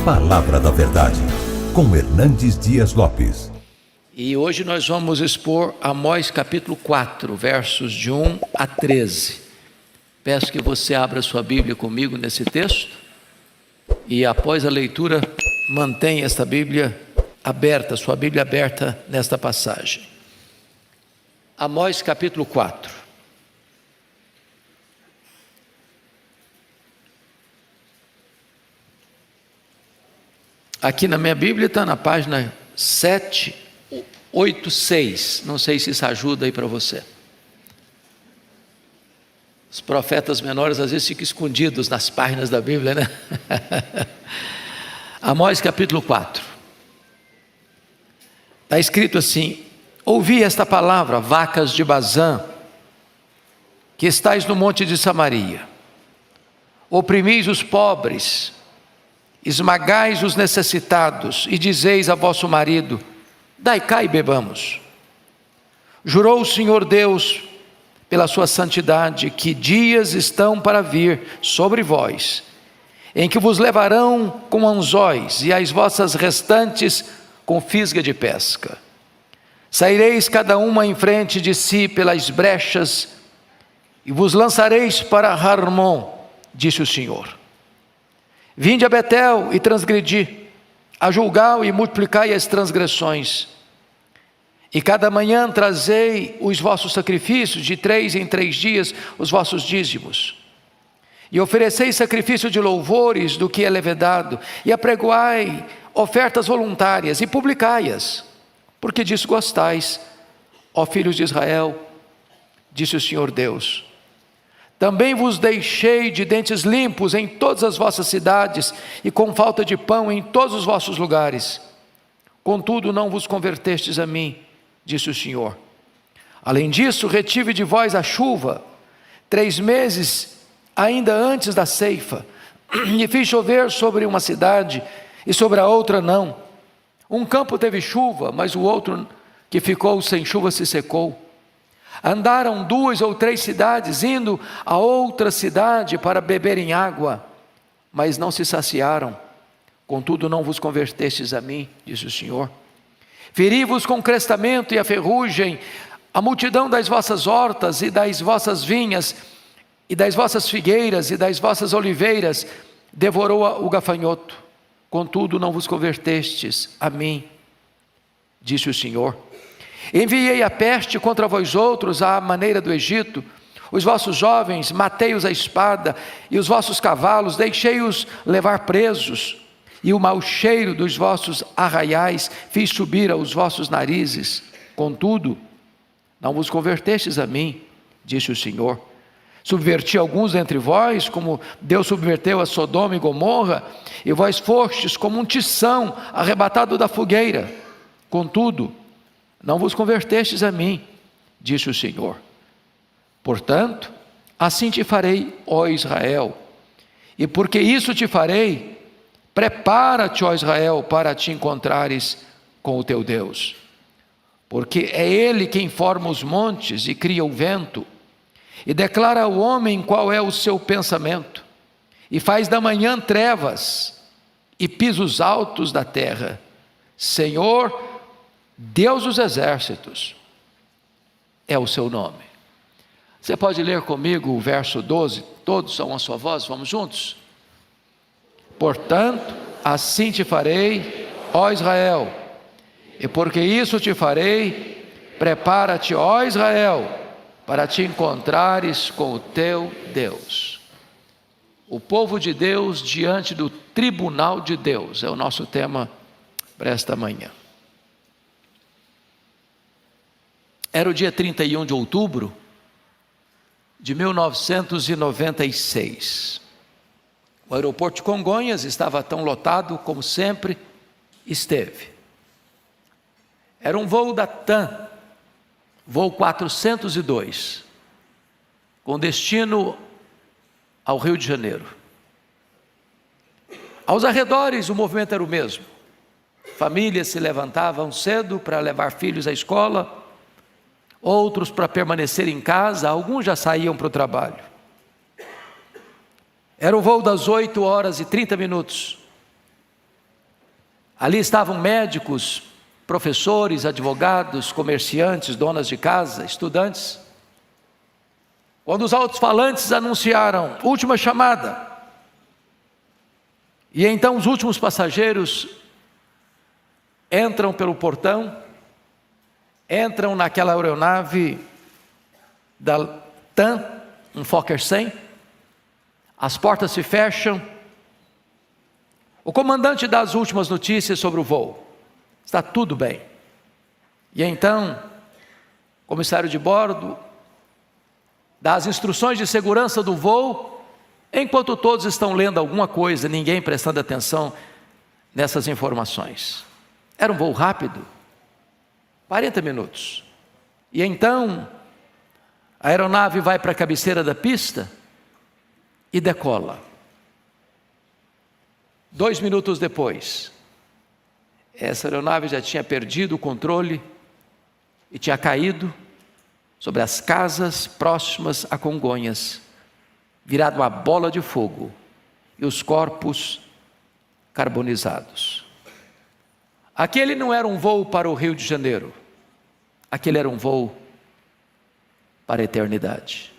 Palavra da Verdade, com Hernandes Dias Lopes. E hoje nós vamos expor Amós capítulo 4, versos de 1 a 13. Peço que você abra sua Bíblia comigo nesse texto e após a leitura mantenha esta Bíblia aberta, sua Bíblia aberta nesta passagem. Amós capítulo 4. Aqui na minha Bíblia está na página 786, não sei se isso ajuda aí para você. Os profetas menores às vezes ficam escondidos nas páginas da Bíblia, né? Amós capítulo 4. Está escrito assim: ouvi esta palavra, vacas de Bazã, que estáis no monte de Samaria, oprimis os pobres, esmagais os necessitados, e dizeis a vosso marido: dai cá e bebamos. Jurou o Senhor Deus pela sua santidade, que dias estão para vir sobre vós, em que vos levarão com anzóis, e as vossas restantes com fisga de pesca. Saireis cada uma em frente de si pelas brechas, e vos lançareis para Harmon, disse o Senhor. Vinde a Betel e transgredi, a Gilgal e multiplicai as transgressões. E cada manhã trazei os vossos sacrifícios, de 3 em 3 dias os vossos dízimos. E ofereceis sacrifício de louvores do que é levedado, e apregoai ofertas voluntárias, e publicai-as, porque disso gostais, ó filhos de Israel, disse o Senhor Deus. Também vos deixei de dentes limpos em todas as vossas cidades, e com falta de pão em todos os vossos lugares. Contudo não vos convertestes a mim, disse o Senhor. Além disso, retive de vós a chuva, 3 meses ainda antes da ceifa, e fiz chover sobre uma cidade, e sobre a outra não. Um campo teve chuva, mas o outro que ficou sem chuva se secou. Andaram 2 ou 3 cidades, indo a outra cidade para beberem água, mas não se saciaram. Contudo não vos convertestes a mim, disse o Senhor. Feri-vos com crestamento e a ferrugem, a multidão das vossas hortas e das vossas vinhas, e das vossas figueiras e das vossas oliveiras, devorou o gafanhoto. Contudo não vos convertestes a mim, disse o Senhor. Enviei a peste contra vós outros à maneira do Egito, os vossos jovens matei-os à espada, e os vossos cavalos deixei-os levar presos, e o mau cheiro dos vossos arraiais fiz subir aos vossos narizes. Contudo, não vos convertestes a mim, disse o Senhor. Subverti alguns dentre vós, como Deus subverteu a Sodoma e Gomorra, e vós fostes como um tição arrebatado da fogueira. Contudo, não vos convertestes a mim, disse o Senhor. Portanto, assim te farei, ó Israel, e porque isso te farei, prepara-te, ó Israel, para te encontrares com o teu Deus. Porque é Ele quem forma os montes e cria o vento, e declara ao homem qual é o seu pensamento, e faz da manhã trevas, e pisos altos da terra. Senhor, Deus dos exércitos, é o seu nome. Você pode ler comigo o verso 12, todos são a sua voz, vamos juntos? Portanto, assim te farei, ó Israel, e porque isso te farei, prepara-te, ó Israel, para te encontrares com o teu Deus. O povo de Deus diante do tribunal de Deus, é o nosso tema para esta manhã. Era o dia 31 de outubro de 1996. O aeroporto de Congonhas estava tão lotado como sempre esteve. Era um voo da TAM, voo 402, com destino ao Rio de Janeiro. Aos arredores o movimento era o mesmo. Famílias se levantavam cedo para levar filhos à escola, outros para permanecer em casa, alguns já saíam para o trabalho. Era o voo das 8h30. Ali estavam médicos, professores, advogados, comerciantes, donas de casa, estudantes. Quando os alto-falantes anunciaram: última chamada. E então os últimos passageiros entram pelo portão, entram naquela aeronave da TAM, um Fokker 100, as portas se fecham, o comandante dá as últimas notícias sobre o voo: está tudo bem. E então, o comissário de bordo dá as instruções de segurança do voo, enquanto todos estão lendo alguma coisa, ninguém prestando atenção nessas informações. Era um voo rápido, 40 minutos. E então, a aeronave vai para a cabeceira da pista e decola. 2 minutos depois, essa aeronave já tinha perdido o controle e tinha caído sobre as casas próximas a Congonhas, virado uma bola de fogo, e os corpos carbonizados. Aquele não era um voo para o Rio de Janeiro, aquele era um voo para a eternidade.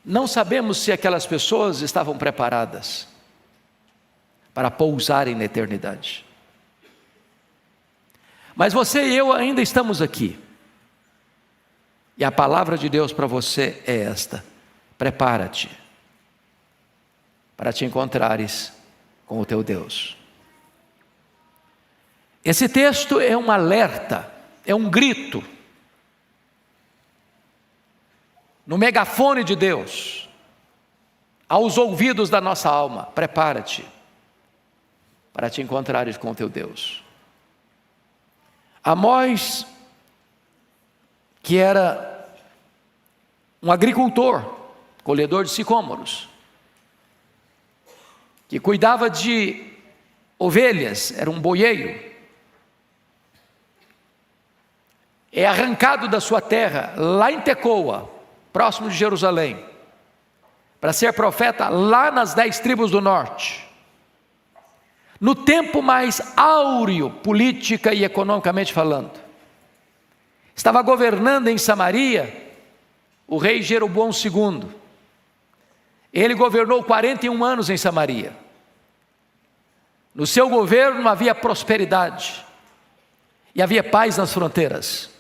Não sabemos se aquelas pessoas estavam preparadas para pousarem na eternidade. Mas você e eu ainda estamos aqui. E a palavra de Deus para você é esta: prepara-te para te encontrares com o teu Deus. Esse texto é um alerta, é um grito no megafone de Deus aos ouvidos da nossa alma: prepara-te para te encontrares com o teu Deus. Amós, que era um agricultor, colhedor de sicômoros, que cuidava de ovelhas, era um boieiro, é arrancado da sua terra, lá em Tecoa, próximo de Jerusalém, para ser profeta lá nas 10 tribos do norte. No tempo mais áureo, política e economicamente falando. Estava governando em Samaria o rei Jeroboão II. Ele governou 41 anos em Samaria. No seu governo havia prosperidade e havia paz nas fronteiras.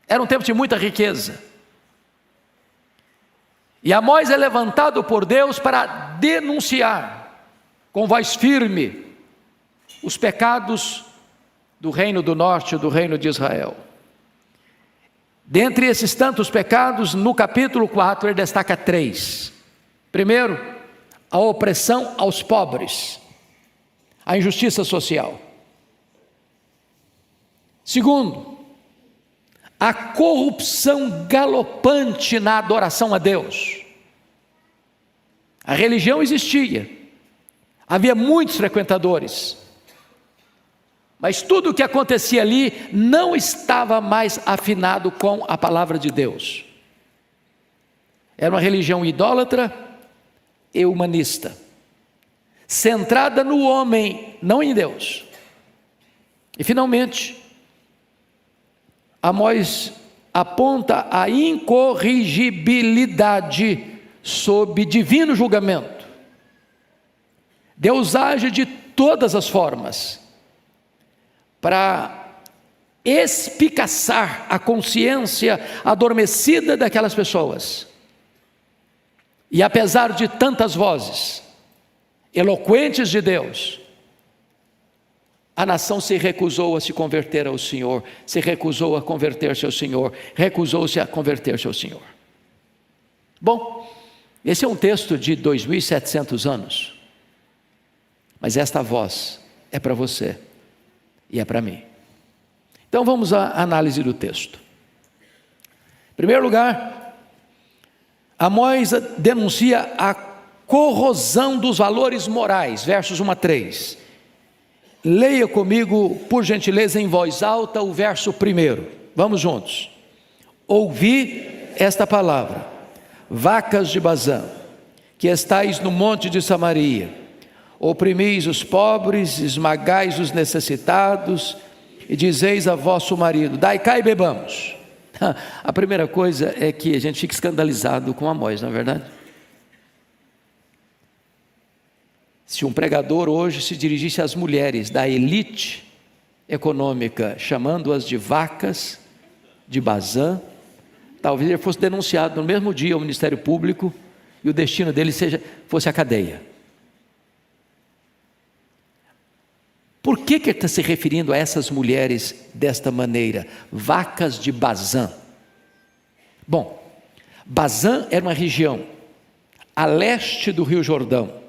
Era um tempo de muita riqueza. E Amós é levantado por Deus para denunciar com voz firme os pecados do reino do norte, do reino de Israel. Dentre esses tantos pecados, no capítulo 4 ele destaca 3. Primeiro, a opressão aos pobres, a injustiça social. Segundo, a corrupção galopante na adoração a Deus. A religião existia, havia muitos frequentadores, mas tudo o que acontecia ali não estava mais afinado com a palavra de Deus. Era uma religião idólatra e humanista, centrada no homem, não em Deus. E finalmente, Amós aponta a incorrigibilidade sob divino julgamento. Deus age de todas as formas para espicaçar a consciência adormecida daquelas pessoas. E apesar de tantas vozes eloquentes de Deus, a nação se recusou a se converter ao Senhor, se recusou a converter-se ao Senhor, recusou-se a converter-se ao Senhor. Bom, esse é um texto de 2.700 anos, mas esta voz é para você e é para mim. Então vamos à análise do texto. Em primeiro lugar, Amós denuncia a corrosão dos valores morais, versos 1 a 3. Leia comigo, por gentileza, em voz alta, o verso 1. Vamos juntos. Ouvi esta palavra: vacas de Bazã, que estais no monte de Samaria, oprimis os pobres, esmagais os necessitados, e dizeis a vosso marido: dai cá e bebamos. A primeira coisa é que a gente fica escandalizado com Amós, não é verdade? Se um pregador hoje se dirigisse às mulheres da elite econômica, chamando-as de vacas de Bazã, talvez ele fosse denunciado no mesmo dia ao Ministério Público e o destino dele fosse a cadeia. Por que ele está se referindo a essas mulheres desta maneira? Vacas de Bazã. Bom, Bazã era uma região a leste do Rio Jordão,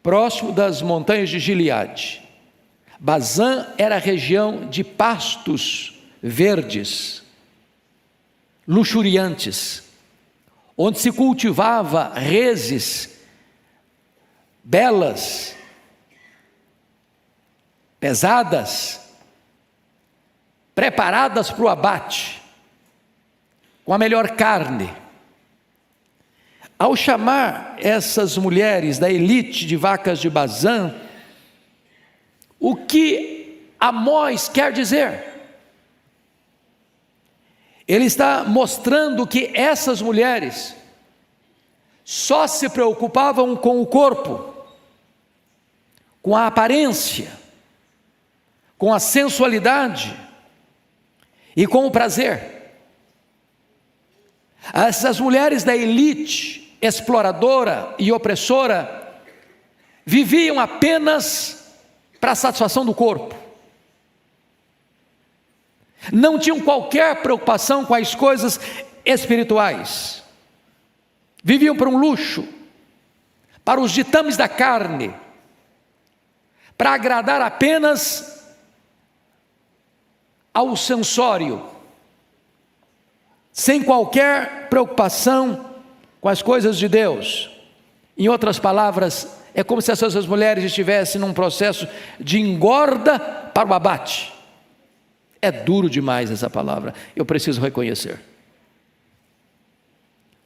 próximo das montanhas de Gileade. Bazã era a região de pastos verdes, luxuriantes, onde se cultivava reses belas, pesadas, preparadas para o abate, com a melhor carne. Ao chamar essas mulheres da elite de vacas de Bazã, o que Amós quer dizer? Ele está mostrando que essas mulheres só se preocupavam com o corpo, com a aparência, com a sensualidade e com o prazer. Essas mulheres da elite exploradora e opressora viviam apenas para a satisfação do corpo. Não tinham qualquer preocupação com as coisas espirituais. Viviam para um luxo, para os ditames da carne, para agradar apenas ao sensório, sem qualquer preocupação com as coisas de Deus. Em outras palavras, é como se essas mulheres estivessem num processo de engorda para o abate. É duro demais essa palavra, eu preciso reconhecer.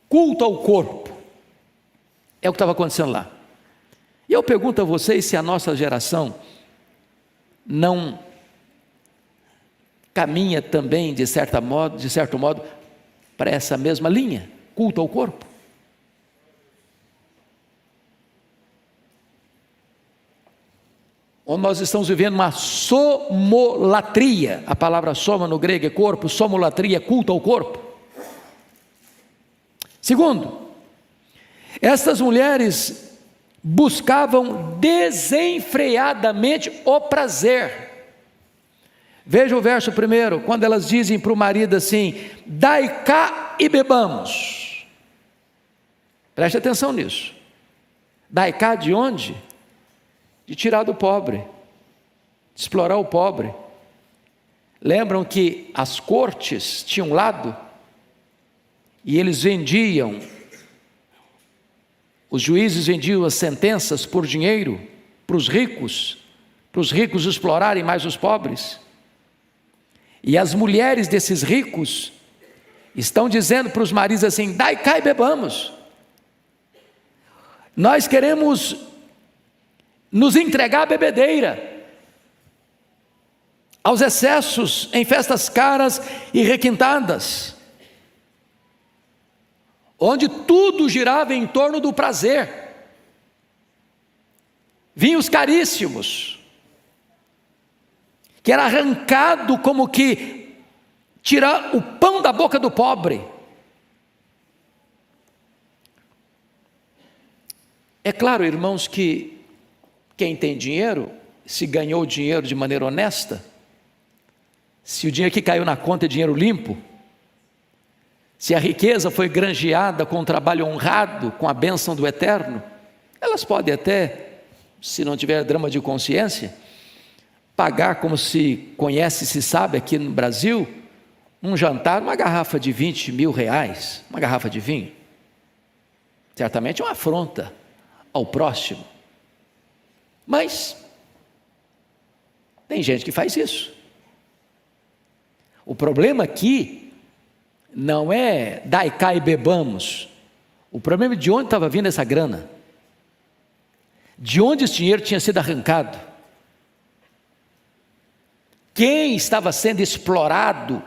Culto ao corpo é o que estava acontecendo lá. E eu pergunto a vocês se a nossa geração não caminha também, de certo modo, para essa mesma linha, culto ao corpo. Onde nós estamos vivendo uma somolatria. A palavra soma no grego é corpo, somolatria é culto ao corpo. Segundo, estas mulheres buscavam desenfreadamente o prazer. Veja o verso primeiro, quando elas dizem para o marido assim: dai cá e bebamos. Preste atenção nisso. Dai cá de onde? De tirar do pobre, de explorar o pobre. Lembram que as cortes tinham um lado e eles vendiam, os juízes vendiam as sentenças por dinheiro para os ricos explorarem mais os pobres. E as mulheres desses ricos estão dizendo para os maridos assim: dai cá e bebamos. Nós queremos nos entregar à bebedeira, aos excessos em festas caras e requintadas, onde tudo girava em torno do prazer. Vinhos caríssimos, que era arrancado como que tirar o pão da boca do pobre. É claro, irmãos, que quem tem dinheiro, se ganhou dinheiro de maneira honesta, se o dinheiro que caiu na conta é dinheiro limpo, se a riqueza foi granjeada com um trabalho honrado, com a bênção do Eterno, elas podem até, se não tiver drama de consciência, pagar, como se conhece e se sabe aqui no Brasil, um jantar, uma garrafa de 20 mil reais, uma garrafa de vinho. Certamente é uma afronta ao próximo. Mas tem gente que faz isso. O problema aqui não é dai cá e bebamos. O problema é de onde estava vindo essa grana, de onde esse dinheiro tinha sido arrancado, quem estava sendo explorado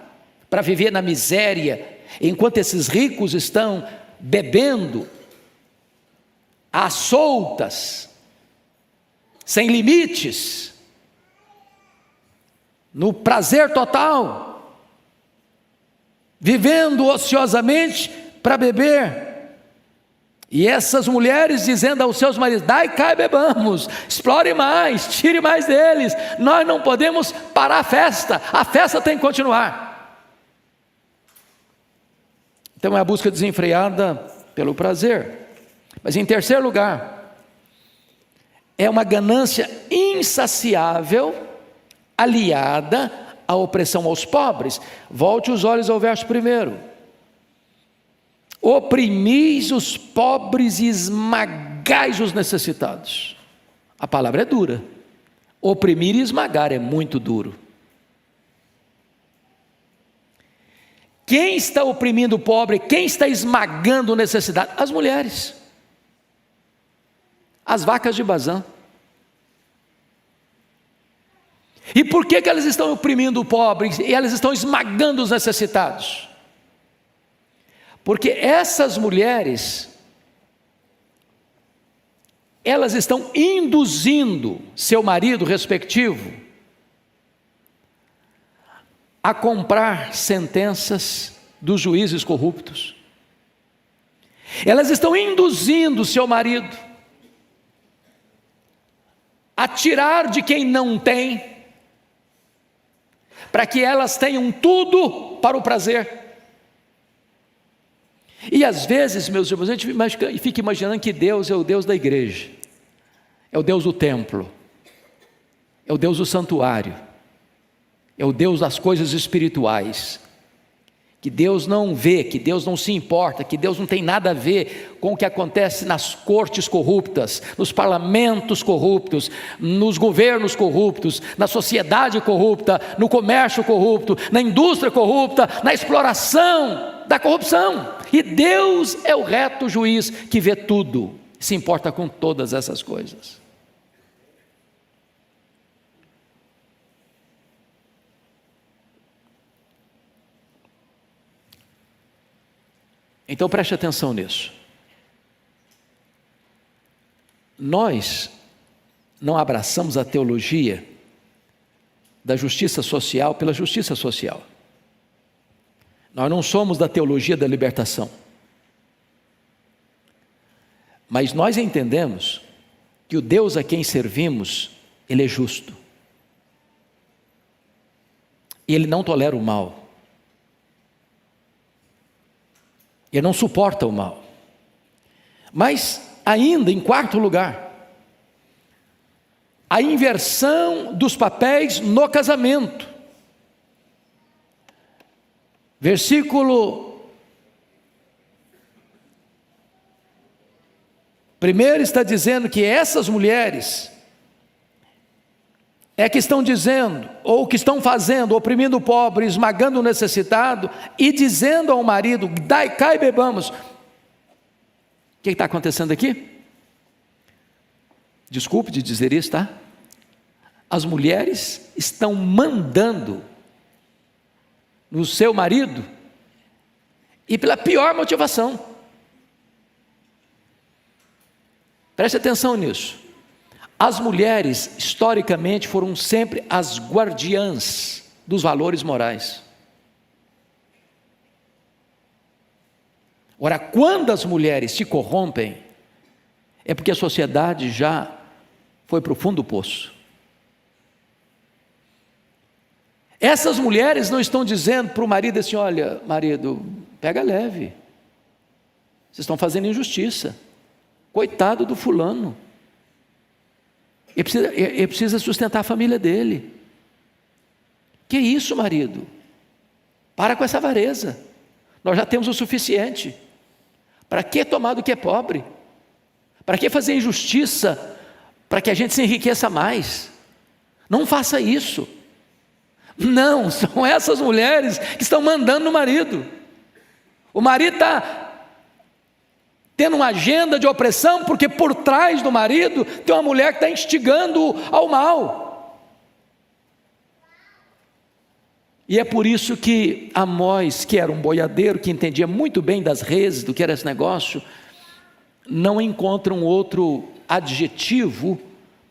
para viver na miséria, enquanto esses ricos estão bebendo às soltas, sem limites, no prazer total, vivendo ociosamente para beber. E essas mulheres dizendo aos seus maridos: dai cá e bebamos, explore mais, tire mais deles, nós não podemos parar a festa tem que continuar. Então é a busca desenfreada pelo prazer. Mas em terceiro lugar, é uma ganância insaciável, aliada à opressão aos pobres. Volte os olhos ao verso 1. Oprimis os pobres e esmagais os necessitados. A palavra é dura. Oprimir e esmagar é muito duro. Quem está oprimindo o pobre? Quem está esmagando o necessitado? As mulheres. As vacas de Bazã. E por que elas estão oprimindo o pobre e elas estão esmagando os necessitados? Porque essas mulheres, elas estão induzindo seu marido respectivo a comprar sentenças dos juízes corruptos. Elas estão induzindo seu marido a tirar de quem não tem, para que elas tenham tudo para o prazer. E às vezes, meus irmãos, a gente fica imaginando que Deus é o Deus da igreja, é o Deus do templo, é o Deus do santuário, é o Deus das coisas espirituais, que Deus não vê, que Deus não se importa, que Deus não tem nada a ver com o que acontece nas cortes corruptas, nos parlamentos corruptos, nos governos corruptos, na sociedade corrupta, no comércio corrupto, na indústria corrupta, na exploração da corrupção. E Deus é o reto juiz que vê tudo, se importa com todas essas coisas. Então preste atenção nisso. Nós não abraçamos a teologia da justiça social pela justiça social. Nós não somos da teologia da libertação. Mas nós entendemos que o Deus a quem servimos, Ele é justo. E Ele não tolera o mal. Ele não suporta o mal. Mas ainda, em quarto lugar, a inversão dos papéis no casamento. Versículo 1 está dizendo que essas mulheres é que estão dizendo, ou que estão fazendo, oprimindo o pobre, esmagando o necessitado, e dizendo ao marido: dai cá e bebamos. O que está acontecendo aqui? Desculpe de dizer isso, tá? As mulheres estão mandando no seu marido, e pela pior motivação. Preste atenção nisso. As mulheres, historicamente, foram sempre as guardiãs dos valores morais. Ora, quando as mulheres se corrompem, é porque a sociedade já foi para o fundo do poço. Essas mulheres não estão dizendo para o marido assim: olha, marido, pega leve, vocês estão fazendo injustiça, coitado do fulano, ele precisa sustentar a família dele. Que isso, marido? Para com essa avareza, nós já temos o suficiente. Para que tomar do que é pobre? Para que fazer injustiça para que a gente se enriqueça mais? Não faça isso. Não, são essas mulheres que estão mandando no marido. O marido está tendo uma agenda de opressão, porque por trás do marido tem uma mulher que está instigando ao mal. E é por isso que Amós, que era um boiadeiro, que entendia muito bem das reses, do que era esse negócio, não encontra um outro adjetivo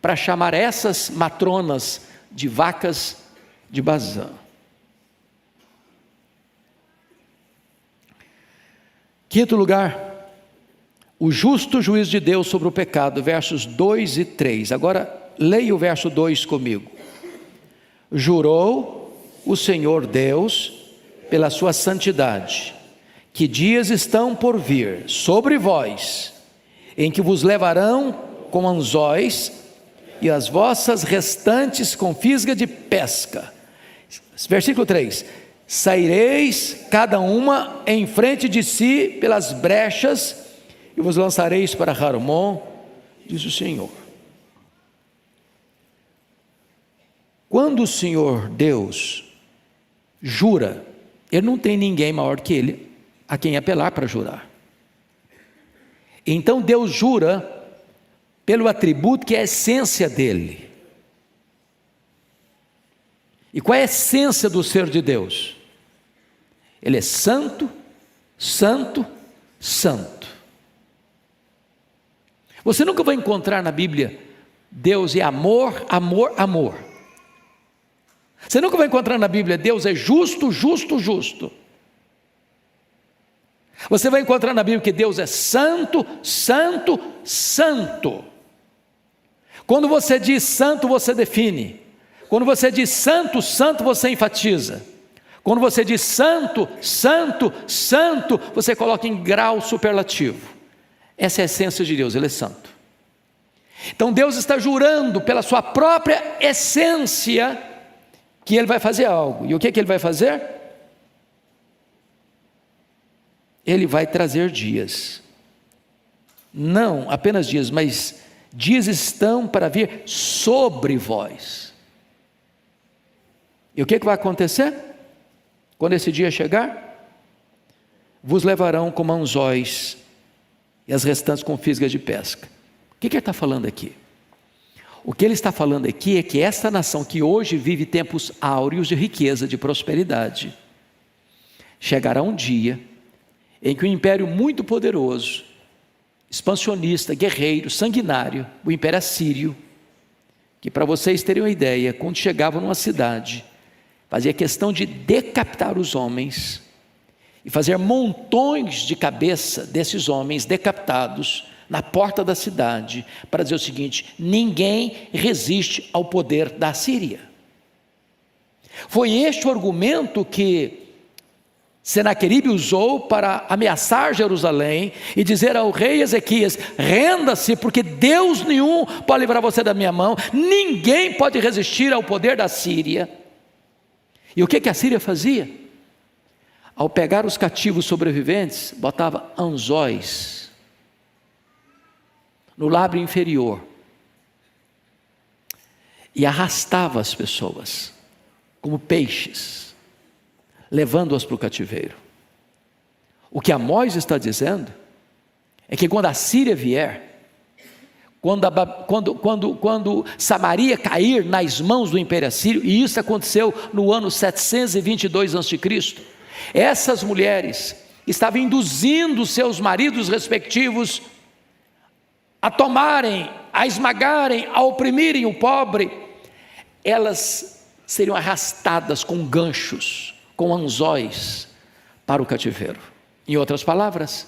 para chamar essas matronas de vacas de Bazã. Quinto lugar, o justo juízo de Deus sobre o pecado, versos 2 e 3. Agora, leia o verso 2 comigo. Jurou o Senhor Deus pela sua santidade, que dias estão por vir sobre vós, em que vos levarão com anzóis e as vossas restantes com fisga de pesca. Versículo 3: saireis cada uma em frente de si pelas brechas e vos lançareis para Harmon, diz o Senhor. Quando o Senhor Deus jura, Ele não tem ninguém maior que Ele a quem apelar para jurar. Então Deus jura pelo atributo que é a essência dEle. E qual é a essência do ser de Deus? Ele é santo, santo, santo. Você nunca vai encontrar na Bíblia Deus é amor, amor, amor. Você nunca vai encontrar na Bíblia Deus é justo, justo, justo. Você vai encontrar na Bíblia que Deus é santo, santo, santo. Quando você diz santo, você define. Quando você diz santo, santo, você enfatiza. Quando você diz santo, santo, santo, você coloca em grau superlativo. Essa é a essência de Deus, Ele é santo. Então Deus está jurando pela sua própria essência que Ele vai fazer algo. E o que Ele vai fazer? Ele vai trazer dias. Não apenas dias, mas dias estão para vir sobre vós. E o que vai acontecer? Quando esse dia chegar, vos levarão como anzóis e as restantes com fisgas de pesca. O que ele está falando aqui? O que ele está falando aqui é que esta nação que hoje vive tempos áureos de riqueza, de prosperidade, chegará um dia em que um império muito poderoso, expansionista, guerreiro, sanguinário, o império assírio, que para vocês terem uma ideia, quando chegava numa cidade, fazia questão de decapitar os homens e fazer montões de cabeça desses homens decapitados na porta da cidade, para dizer o seguinte: ninguém resiste ao poder da Síria. Foi este o argumento que Senaqueribe usou para ameaçar Jerusalém e dizer ao rei Ezequias: renda-se, porque Deus nenhum pode livrar você da minha mão, ninguém pode resistir ao poder da Síria. E o que a Síria fazia? Ao pegar os cativos sobreviventes, botava anzóis no lábio inferior e arrastava as pessoas como peixes, levando-as para o cativeiro. O que Amós está dizendo é que quando a Síria vier, quando Samaria cair nas mãos do Império Assírio, e isso aconteceu no ano 722 a.C., essas mulheres estavam induzindo seus maridos respectivos a tomarem, a esmagarem, a oprimirem o pobre. Elas seriam arrastadas com ganchos, com anzóis para o cativeiro. Em outras palavras,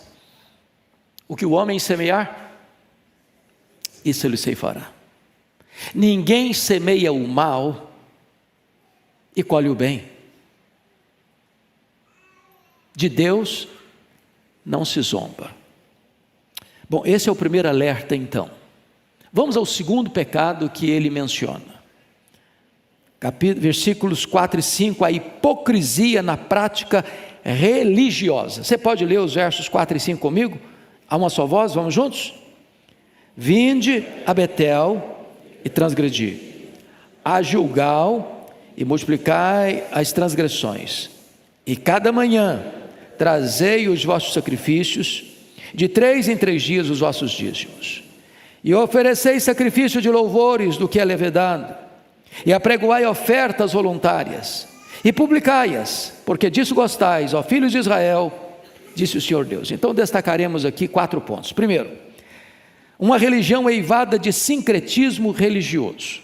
o que o homem semear, isso ele ceifará. Ninguém semeia o mal e colhe o bem. De Deus não se zomba. Bom, esse é o primeiro alerta então. Vamos ao segundo pecado que ele menciona. Versículos 4 e 5, a hipocrisia na prática religiosa. Você pode ler os versos 4 e 5 comigo? A uma só voz, vamos juntos? Vinde a Betel e transgredi, a Gilgal e multiplicai as transgressões, e cada manhã trazei os vossos sacrifícios, de 3 em 3 dias os vossos dízimos. E ofereceis sacrifício de louvores do que é levedado, e apregoai ofertas voluntárias, e publicai-as, porque disso gostais, ó filhos de Israel, disse o Senhor Deus. Então destacaremos aqui 4 pontos. Primeiro, uma religião eivada de sincretismo religioso.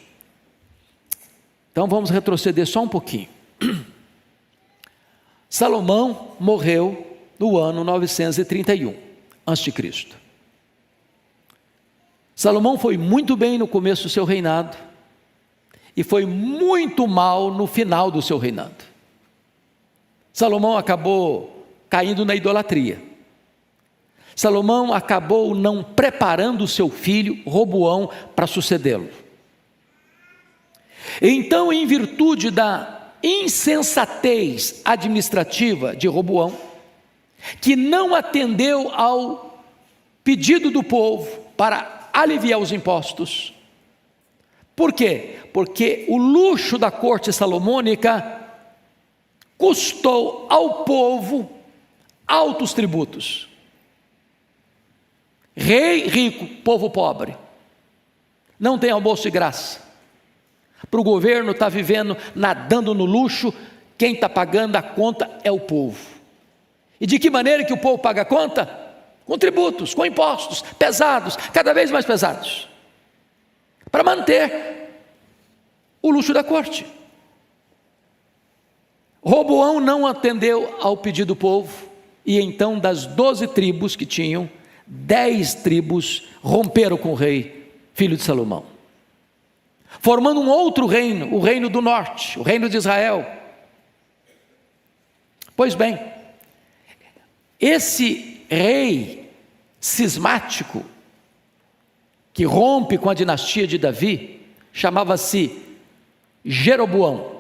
Então vamos retroceder só um pouquinho. Salomão morreu no ano 931 a.C. Salomão foi muito bem no começo do seu reinado e foi muito mal no final do seu reinado. Salomão acabou caindo na idolatria. Salomão acabou não preparando o seu filho Roboão para sucedê-lo. Então, em virtude da insensatez administrativa de Roboão, que não atendeu ao pedido do povo para aliviar os impostos. Por quê? Porque o luxo da corte salomônica custou ao povo altos tributos. Rei rico, povo pobre. Não tem almoço de graça. Para o governo estar vivendo, nadando no luxo, quem está pagando a conta é o povo. E de que maneira que o povo paga a conta? Com tributos, com impostos pesados, cada vez mais pesados, para manter o luxo da corte. Roboão não atendeu ao pedido do povo, e então das 12 tribos que tinham, 10 tribos romperam com o rei, filho de Salomão, formando um outro reino, o reino do norte, o reino de Israel. Pois bem, esse rei cismático, que rompe com a dinastia de Davi, chamava-se Jeroboão.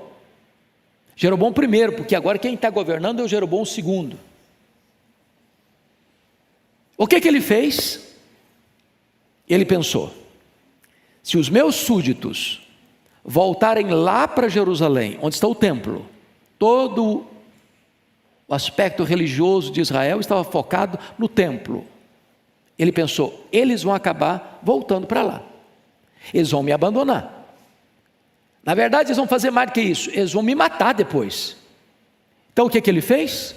Jeroboão I, porque agora quem está governando é o Jeroboão II. O que ele fez? Ele pensou: se os meus súditos voltarem lá para Jerusalém, onde está o templo, todo o aspecto religioso de Israel estava focado no templo. Ele pensou: eles vão acabar voltando para lá, eles vão me abandonar. Na verdade, eles vão fazer mais do que isso, eles vão me matar depois. Então o que ele fez?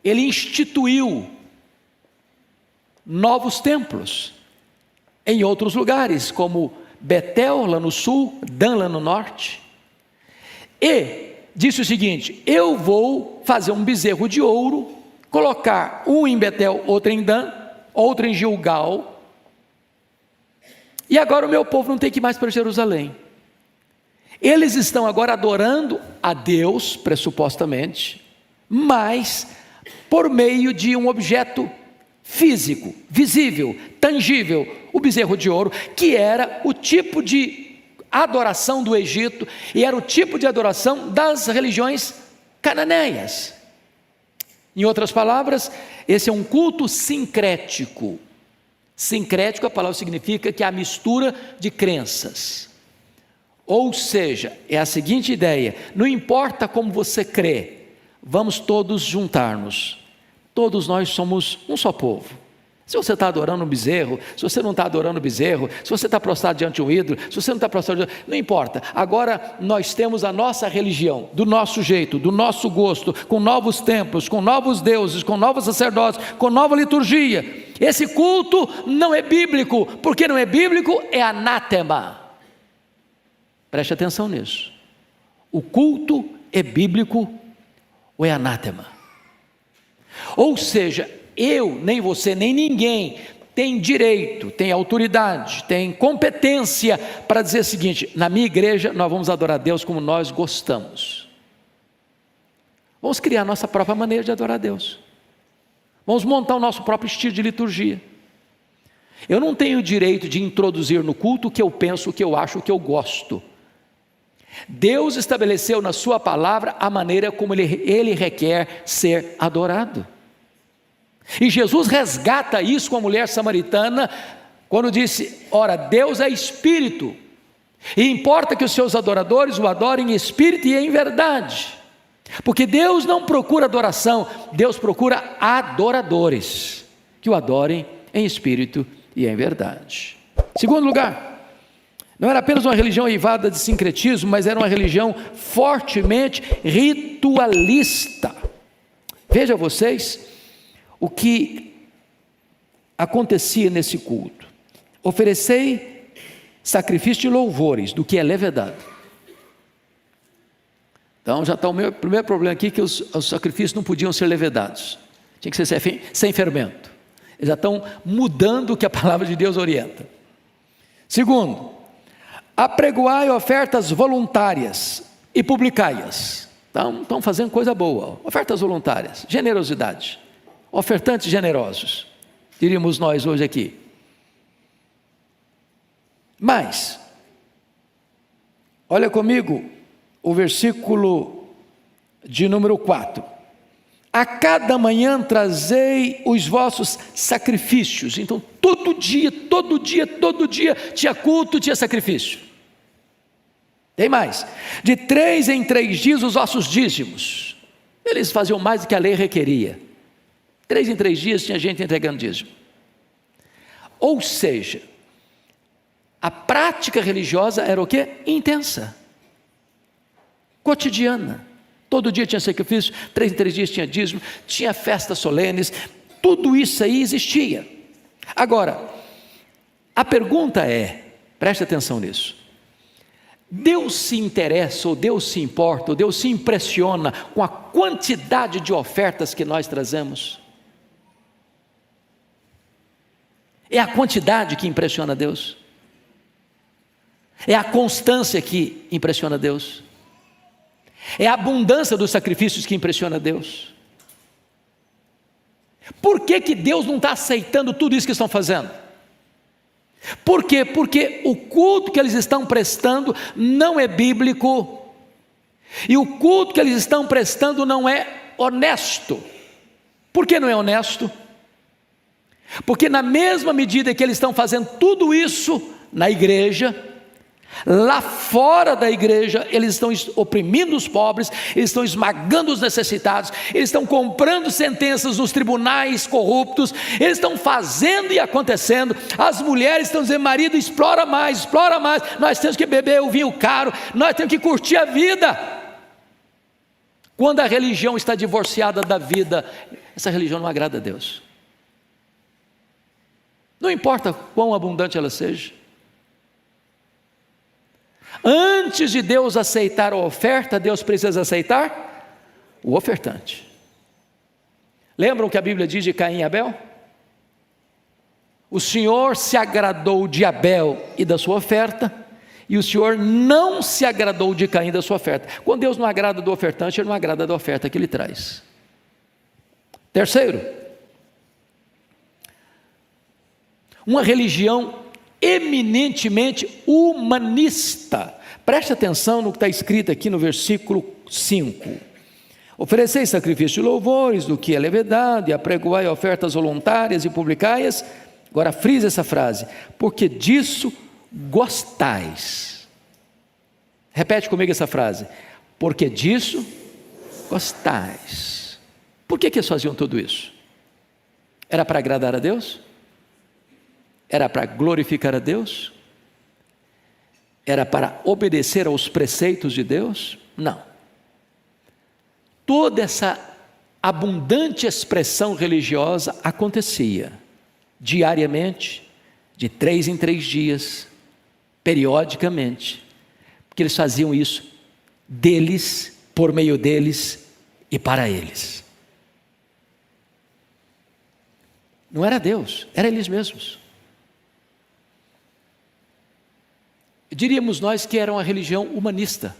Ele instituiu novos templos em outros lugares, como Betel lá no sul, Dan lá no norte, e disse o seguinte: eu vou fazer um bezerro de ouro, colocar um em Betel, outro em Dan, outro em Gilgal, e agora o meu povo não tem que ir mais para Jerusalém. Eles estão agora adorando a Deus, pressupostamente, mas por meio de um objeto físico, visível, tangível, o bezerro de ouro, que era o tipo de adoração do Egito e era o tipo de adoração das religiões cananeias. Em outras palavras, esse é um culto sincrético. Sincrético, a palavra significa que é a mistura de crenças. Ou seja, é a seguinte ideia: não importa como você crê, vamos todos juntar-nos. Todos nós somos um só povo. Se você está adorando um bezerro, se você não está adorando um bezerro, se você está prostrado diante de um ídolo, se você não está prostrado diante, não importa. Agora nós temos a nossa religião, do nosso jeito, do nosso gosto, com novos templos, com novos deuses, com novos sacerdotes, com nova liturgia. Esse culto não é bíblico. Porque não é bíblico, é anátema. Preste atenção nisso. O culto é bíblico ou é anátema? Ou seja, eu, nem você, nem ninguém tem direito, tem autoridade, tem competência para dizer o seguinte: na minha igreja nós vamos adorar a Deus como nós gostamos. Vamos criar a nossa própria maneira de adorar a Deus. Vamos montar o nosso próprio estilo de liturgia. Eu não tenho o direito de introduzir no culto o que eu penso, o que eu acho, o que eu gosto. Deus estabeleceu na sua palavra a maneira como Ele requer ser adorado. E Jesus resgata isso com a mulher samaritana, quando disse: ora, Deus é espírito, e importa que os seus adoradores o adorem em espírito e em verdade. Porque Deus não procura adoração, Deus procura adoradores, que o adorem em espírito e em verdade. Segundo lugar, não era apenas uma religião eivada de sincretismo, mas era uma religião fortemente ritualista. Veja vocês o que acontecia nesse culto. Oferecei sacrifício de louvores, do que é levedado. Então já está o meu primeiro problema aqui, que os sacrifícios não podiam ser levedados. Tinha que ser sem fermento. Eles já estão mudando o que a palavra de Deus orienta. Segundo, apregoai ofertas voluntárias e publicai-as. Então, estão fazendo coisa boa. Ofertas voluntárias, generosidade. Ofertantes generosos, diríamos nós hoje aqui. Mas, olha comigo o versículo de número 4. A cada manhã trazei os vossos sacrifícios. Então todo dia tinha culto, tinha sacrifício. Tem mais, de 3 em 3 dias os vossos dízimos. Eles faziam mais do que a lei requeria. 3 em 3 dias tinha gente entregando dízimo. Ou seja, a prática religiosa era o quê? Intensa, cotidiana. Todo dia tinha sacrifício, 3 em 3 dias tinha dízimo, tinha festas solenes, tudo isso aí existia. Agora, a pergunta é, preste atenção nisso, Deus se interessa, ou Deus se importa, ou Deus se impressiona com a quantidade de ofertas que nós trazemos? É a quantidade que impressiona Deus? É a constância que impressiona Deus? É a abundância dos sacrifícios que impressiona Deus? Por que Deus não está aceitando tudo isso que estão fazendo? Por quê? Porque o culto que eles estão prestando não é bíblico, e o culto que eles estão prestando não é honesto. Por que não é honesto? Porque na mesma medida que eles estão fazendo tudo isso na igreja, lá fora da igreja, eles estão oprimindo os pobres, eles estão esmagando os necessitados, eles estão comprando sentenças nos tribunais corruptos, eles estão fazendo e acontecendo. As mulheres estão dizendo: marido, explora mais, nós temos que beber o vinho caro, nós temos que curtir a vida. Quando a religião está divorciada da vida, essa religião não agrada a Deus. Não importa quão abundante ela seja. Antes de Deus aceitar a oferta, Deus precisa aceitar o ofertante. Lembram que a Bíblia diz de Caim e Abel? O Senhor se agradou de Abel e da sua oferta, e o Senhor não se agradou de Caim e da sua oferta. Quando Deus não agrada do ofertante, Ele não agrada da oferta que Ele traz. Terceiro, uma religião eminentemente humanista. Preste atenção no que está escrito aqui no versículo 5. Ofereceis sacrifício de louvores, do que é levedado, e apregoai ofertas voluntárias e publicai-as. Agora frisa essa frase: porque disso gostais. Repete comigo essa frase: porque disso gostais. Por que eles faziam tudo isso? Era para agradar a Deus? Era para glorificar a Deus? Era para obedecer aos preceitos de Deus? Não. Toda essa abundante expressão religiosa acontecia diariamente, de 3 em 3 dias, periodicamente, porque eles faziam isso deles, por meio deles e para eles. Não era Deus, era eles mesmos. Diríamos nós que era uma religião humanista.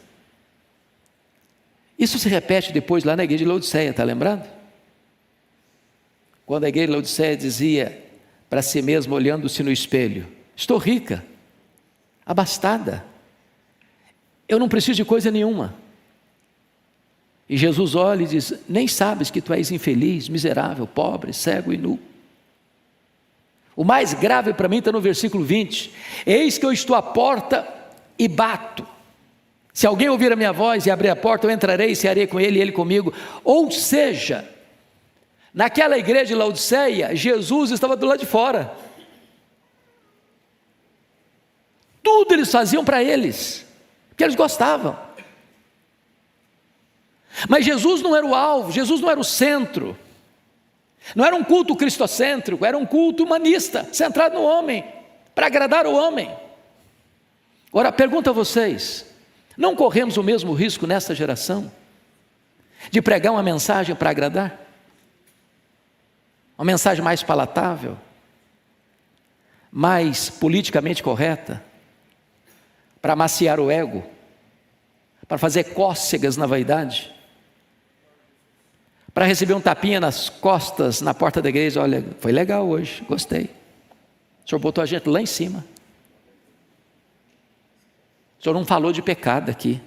Isso se repete depois lá na igreja de Laodiceia, está lembrado? Quando a igreja de Laodiceia dizia para si mesma, olhando-se no espelho: estou rica, abastada, eu não preciso de coisa nenhuma. E Jesus olha e diz: nem sabes que tu és infeliz, miserável, pobre, cego e nu. O mais grave para mim está no versículo 20: eis que eu estou à porta e bato. Se alguém ouvir a minha voz e abrir a porta, eu entrarei e cearei com ele e ele comigo. Ou seja, naquela igreja de Laodiceia, Jesus estava do lado de fora. Tudo eles faziam para eles, porque eles gostavam. Mas Jesus não era o alvo, Jesus não era o centro. Não era um culto cristocêntrico, era um culto humanista, centrado no homem, para agradar o homem. Ora, pergunto a vocês, não corremos o mesmo risco nesta geração, de pregar uma mensagem para agradar? Uma mensagem mais palatável, mais politicamente correta, para amaciar o ego, para fazer cócegas na vaidade, para receber um tapinha nas costas, na porta da igreja. Olha, foi legal hoje, gostei. O senhor botou a gente lá em cima. O senhor não falou de pecado aqui.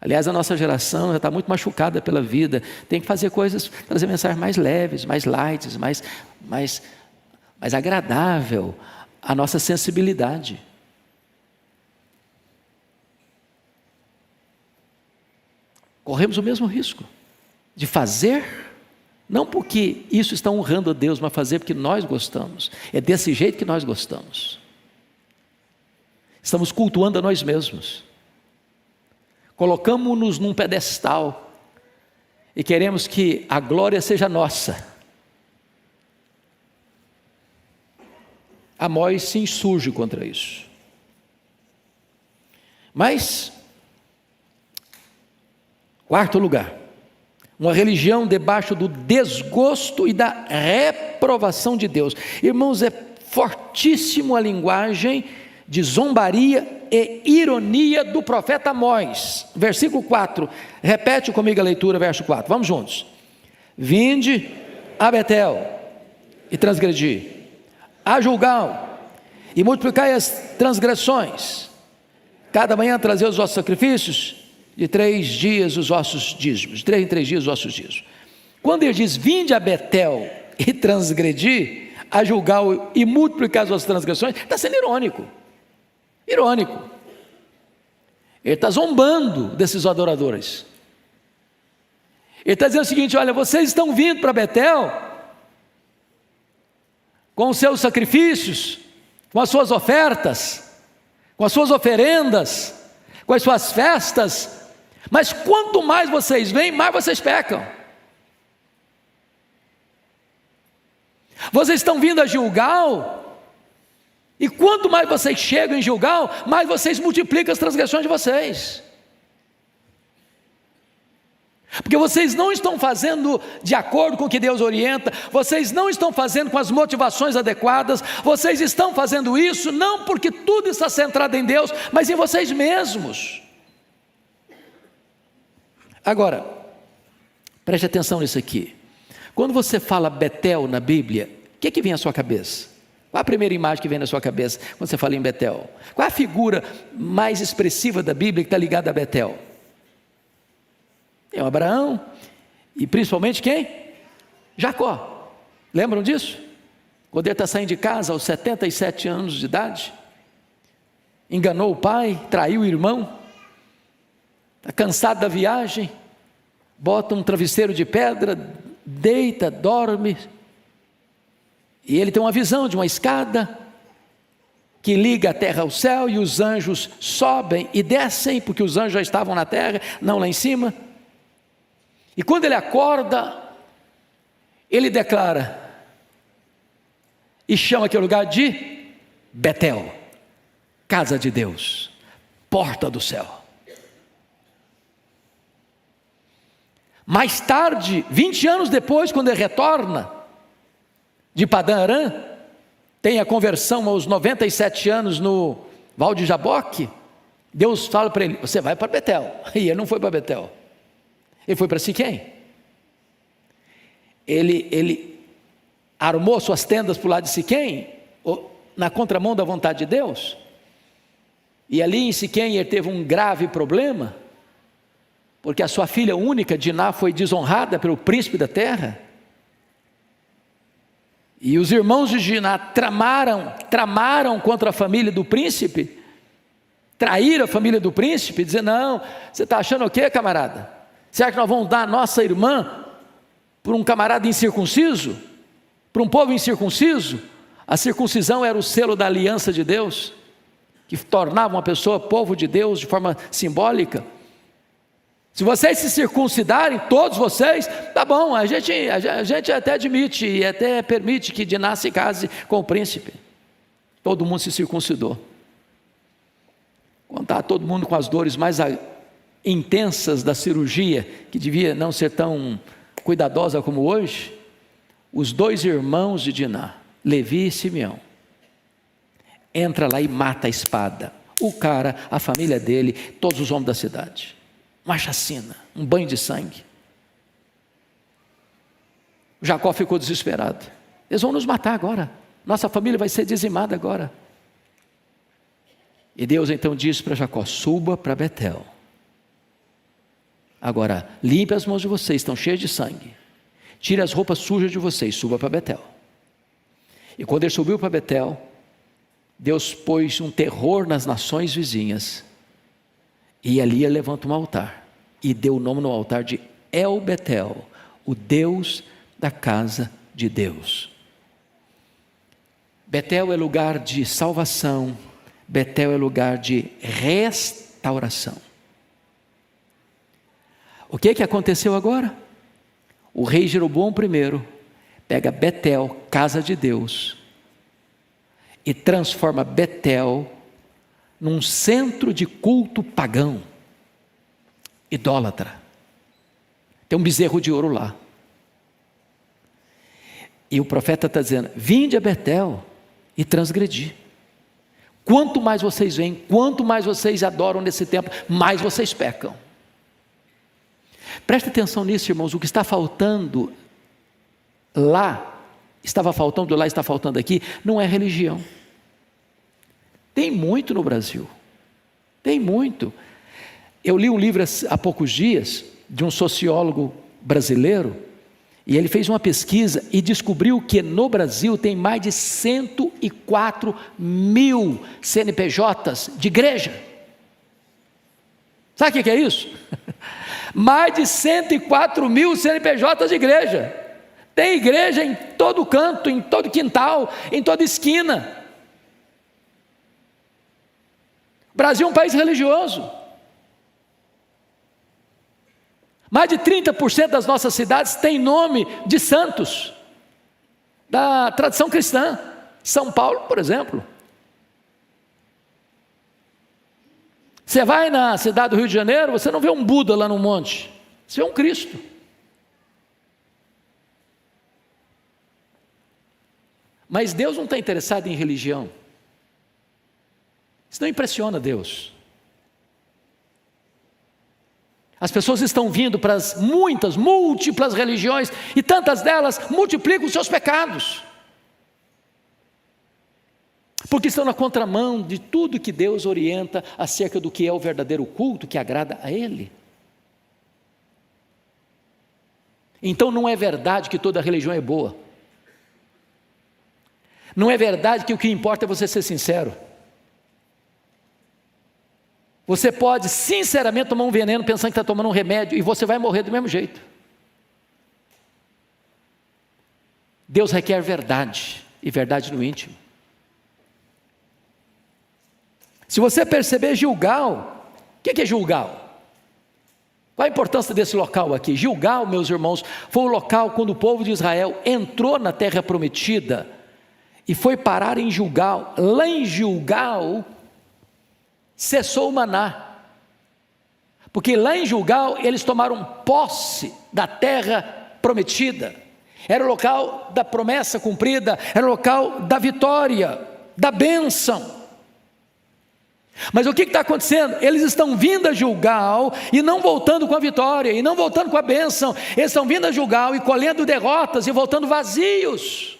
Aliás, a nossa geração já está muito machucada pela vida. Tem que fazer coisas, trazer mensagens mais leves, mais light, mais agradável à nossa sensibilidade. Corremos o mesmo risco de fazer, não porque isso está honrando a Deus, mas fazer porque nós gostamos. É desse jeito que nós gostamos. Estamos cultuando a nós mesmos. Colocamos-nos num pedestal e queremos que a glória seja nossa. Amós se insurge contra isso. Mas, quarto lugar, uma religião debaixo do desgosto e da reprovação de Deus. Irmãos, é fortíssimo a linguagem de zombaria e ironia do profeta Amós. Versículo 4, repete comigo a leitura, verso 4, vamos juntos. Vinde a Betel e transgredi, a Gilgal e multiplicai as transgressões, cada manhã trazei os vossos sacrifícios, de 3 dias os vossos dízimos, de 3 em 3 dias os vossos dízimos. Quando ele diz, vinde a Betel e transgredi, a Gilgal e multiplicar as vossas transgressões, está sendo irônico. Irônico. Ele está zombando desses adoradores. Ele está dizendo o seguinte, olha, vocês estão vindo para Betel, com os seus sacrifícios, com as suas ofertas, com as suas oferendas, com as suas festas, mas quanto mais vocês vêm, mais vocês pecam. Vocês estão vindo a Gilgal, e quanto mais vocês chegam em Gilgal, mais vocês multiplicam as transgressões de vocês. Porque vocês não estão fazendo de acordo com o que Deus orienta, vocês não estão fazendo com as motivações adequadas, vocês estão fazendo isso não porque tudo está centrado em Deus, mas em vocês mesmos. Agora, preste atenção nisso aqui. Quando você fala Betel na Bíblia, o que vem à sua cabeça? Qual a primeira imagem que vem na sua cabeça quando você fala em Betel? Qual a figura mais expressiva da Bíblia que está ligada a Betel? Tem o Abraão e principalmente quem? Jacó. Lembram disso? Quando ele está saindo de casa aos 77 anos de idade, enganou o pai, traiu o irmão, está cansado da viagem, bota um travesseiro de pedra, deita, dorme, e ele tem uma visão de uma escada que liga a terra ao céu, e os anjos sobem e descem, porque os anjos já estavam na terra, não lá em cima. E quando ele acorda, ele declara, e chama aquele lugar de Betel, casa de Deus, porta do céu. Mais tarde, 20 anos depois, quando ele retorna de Padã Arã, tem a conversão aos 97 anos no Val de Jaboque, Deus fala para ele, você vai para Betel. E ele não foi para Betel, ele foi para Siquém. Ele armou suas tendas para o lado de Siquém, na contramão da vontade de Deus, e ali em Siquém ele teve um grave problema, porque a sua filha única, Diná, foi desonrada pelo príncipe da terra, e os irmãos de Diná tramaram contra a família do príncipe, trair a família do príncipe, dizer: não, você está achando o quê, camarada? Será que nós vamos dar a nossa irmã para um camarada incircunciso? Para um povo incircunciso? A circuncisão era o selo da aliança de Deus, que tornava uma pessoa povo de Deus de forma simbólica. Se vocês se circuncidarem, todos vocês, tá bom, a gente até admite e até permite que Diná se case com o príncipe. Todo mundo se circuncidou. Quando estava todo mundo com as dores mais intensas da cirurgia, que devia não ser tão cuidadosa como hoje, os 2 irmãos de Diná, Levi e Simeão, entra lá e mata a espada. O cara, a família dele, todos os homens da cidade. Uma chacina, um banho de sangue. Jacó ficou desesperado. Eles vão nos matar agora. Nossa família vai ser dizimada agora. E Deus então disse para Jacó: suba para Betel. Agora, limpe as mãos de vocês, estão cheias de sangue. Tire as roupas sujas de vocês, suba para Betel. E quando ele subiu para Betel, Deus pôs um terror nas nações vizinhas. E ali ele levanta um altar. E deu o nome no altar de El Betel, o Deus da casa de Deus. Betel é lugar de salvação. Betel é lugar de restauração. O que aconteceu agora? O rei Jeroboão I pega Betel, casa de Deus, e transforma Betel num centro de culto pagão, idólatra. Tem um bezerro de ouro lá. E o profeta está dizendo: vinde a Betel e transgredi. Quanto mais vocês vêm, quanto mais vocês adoram nesse templo, mais vocês pecam. Preste atenção nisso, irmãos. O que está faltando lá, estava faltando lá, está faltando aqui, não é religião. Tem muito no Brasil, tem muito. Eu li um livro há poucos dias, de um sociólogo brasileiro, e ele fez uma pesquisa e descobriu que no Brasil tem mais de 104 mil CNPJs de igreja. Sabe o que é isso? Mais de 104 mil CNPJs de igreja. Tem igreja em todo canto, em todo quintal, em toda esquina. O Brasil é um país religioso. Mais de 30% das nossas cidades têm nome de santos da tradição cristã. São Paulo, por exemplo. Você vai na cidade do Rio de Janeiro, você não vê um Buda lá no monte, você vê um Cristo. Mas Deus não está interessado em religião. Isso não impressiona Deus. As pessoas estão vindo para as muitas, múltiplas religiões, e tantas delas multiplicam os seus pecados, porque estão na contramão de tudo que Deus orienta acerca do que é o verdadeiro culto que agrada a Ele. Então não é verdade que toda religião é boa. Não é verdade que o que importa é você ser sincero. Você pode sinceramente tomar um veneno pensando que está tomando um remédio e você vai morrer do mesmo jeito. Deus requer verdade, e verdade no íntimo. Se você perceber Gilgal, o que é Gilgal? Qual a importância desse local aqui? Gilgal, meus irmãos, foi o local quando o povo de Israel entrou na terra prometida e foi parar em Gilgal. Lá em Gilgal cessou o maná, porque lá em Gilgal eles tomaram posse da terra prometida. Era o local da promessa cumprida, era o local da vitória, da bênção. Mas o que está acontecendo? Eles estão vindo a Gilgal e não voltando com a vitória, e não voltando com a bênção. Eles estão vindo a Gilgal e colhendo derrotas e voltando vazios.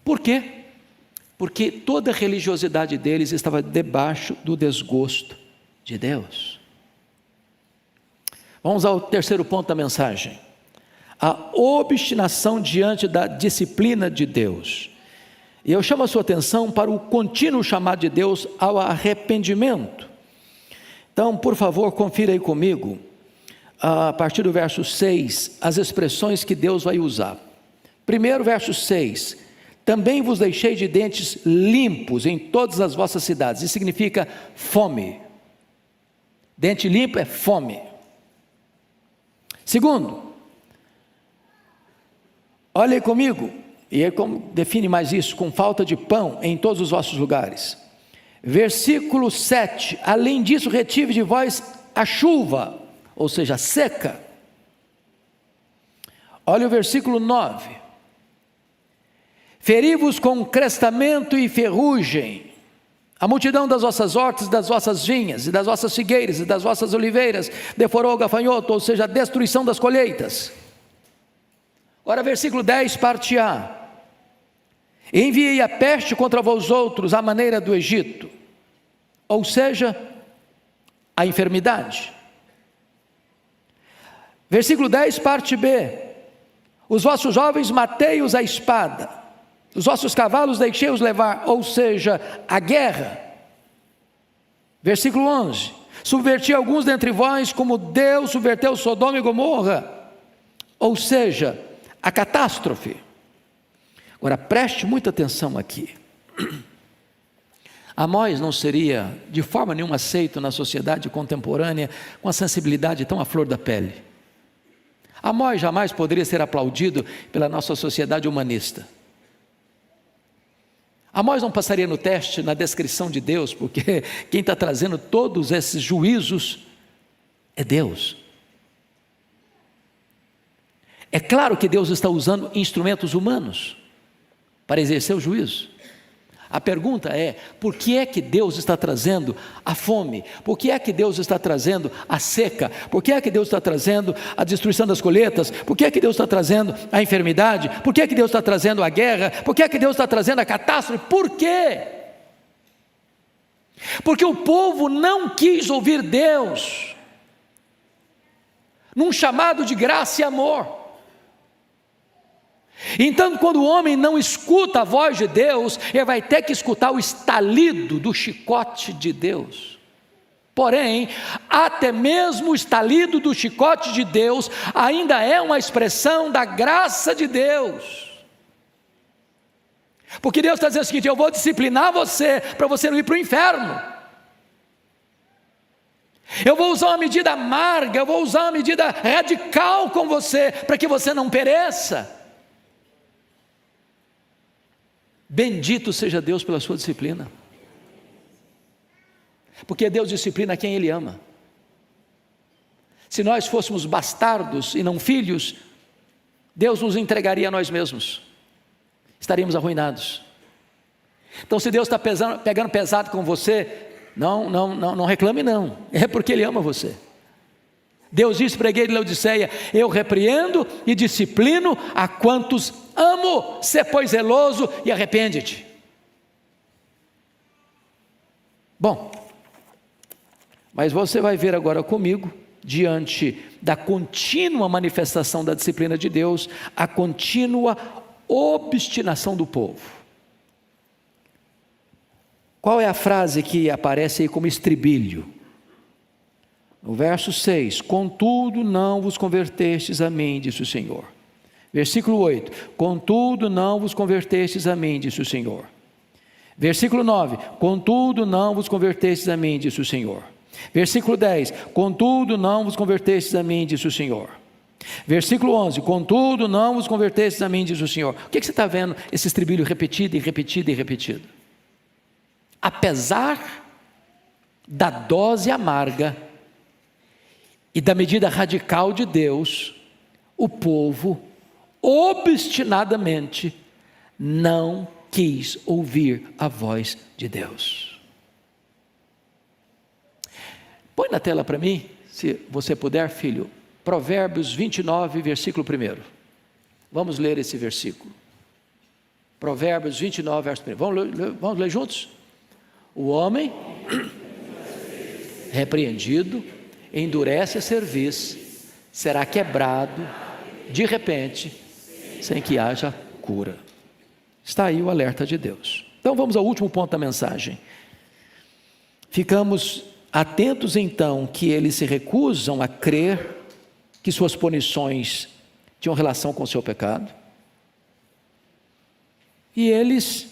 Por quê? Porque toda a religiosidade deles estava debaixo do desgosto de Deus. Vamos ao terceiro ponto da mensagem: a obstinação diante da disciplina de Deus. E eu chamo a sua atenção para o contínuo chamado de Deus ao arrependimento. Então, por favor, confira aí comigo, a partir do verso 6, as expressões que Deus vai usar. Primeiro, verso 6: também vos deixei de dentes limpos em todas as vossas cidades. Isso significa fome. Dente limpo é fome. Segundo, olhe comigo, e ele define mais isso: com falta de pão em todos os vossos lugares. Versículo 7: além disso, retive de vós a chuva, ou seja, seca. Olha o versículo 9: feri-vos com crestamento e ferrugem, a multidão das vossas hortas, das vossas vinhas, e das vossas figueiras, e das vossas oliveiras, devorou o gafanhoto, ou seja, a destruição das colheitas. Ora, versículo 10, parte A: enviei a peste contra vós outros, à maneira do Egito, ou seja, a enfermidade. Versículo 10, parte B: os vossos jovens matei-os à espada, os vossos cavalos deixei-os levar, ou seja, a guerra. Versículo 11: subverti alguns dentre vós, como Deus subverteu Sodoma e Gomorra, ou seja, a catástrofe. Agora preste muita atenção aqui. Amós não seria de forma nenhuma aceito na sociedade contemporânea com a sensibilidade tão à flor da pele. Amós jamais poderia ser aplaudido pela nossa sociedade humanista. Amós não passaria no teste na descrição de Deus, porque quem está trazendo todos esses juízos é Deus. É claro que Deus está usando instrumentos humanos para exercer o juízo. A pergunta é: por que é que Deus está trazendo a fome? Por que é que Deus está trazendo a seca? Por que é que Deus está trazendo a destruição das colheitas? Por que é que Deus está trazendo a enfermidade? Por que é que Deus está trazendo a guerra? Por que é que Deus está trazendo a catástrofe? Por quê? Porque o povo não quis ouvir Deus num chamado de graça e amor. Então, quando o homem não escuta a voz de Deus, ele vai ter que escutar o estalido do chicote de Deus. Porém, até mesmo o estalido do chicote de Deus ainda é uma expressão da graça de Deus. Porque Deus está dizendo o seguinte: eu vou disciplinar você para você não ir para o inferno. Eu vou usar uma medida amarga, eu vou usar uma medida radical com você, para que você não pereça. Bendito seja Deus pela sua disciplina, porque Deus disciplina quem Ele ama. Se nós fôssemos bastardos e não filhos, Deus nos entregaria a nós mesmos, estaríamos arruinados. Então, se Deus está pegando pesado com você, não reclame não, é porque Ele ama você. Deus disse para a igreja de Laodiceia: eu repreendo e disciplino a quantos amo, sê pois zeloso e arrepende-te. Bom, mas você vai ver agora comigo, diante da contínua manifestação da disciplina de Deus, a contínua obstinação do povo. Qual é a frase que aparece aí como estribilho? No verso 6: contudo não vos convertestes a mim, disse o Senhor. Versículo 8: contudo não vos convertestes a mim, disse o Senhor. Versículo 9: contudo não vos convertestes a mim, disse o Senhor. Versículo 10: contudo não vos convertestes a mim, disse o Senhor. Versículo 11: contudo não vos convertestes a mim, disse o Senhor. O que você está vendo? Esse estribilho repetido e repetido e repetido. Apesar da dose amarga e da medida radical de Deus, o povo obstinadamente não quis ouvir a voz de Deus. Põe na tela para mim, se você puder, filho, Provérbios 29, versículo 1. Vamos ler esse versículo. Provérbios 29, verso 1. Vamos ler juntos? O homem repreendido endurece a cerviz, será quebrado de repente, sem que haja cura. Está aí o alerta de Deus. Então vamos ao último ponto da mensagem. Ficamos atentos então que eles se recusam a crer que suas punições tinham relação com o seu pecado. E eles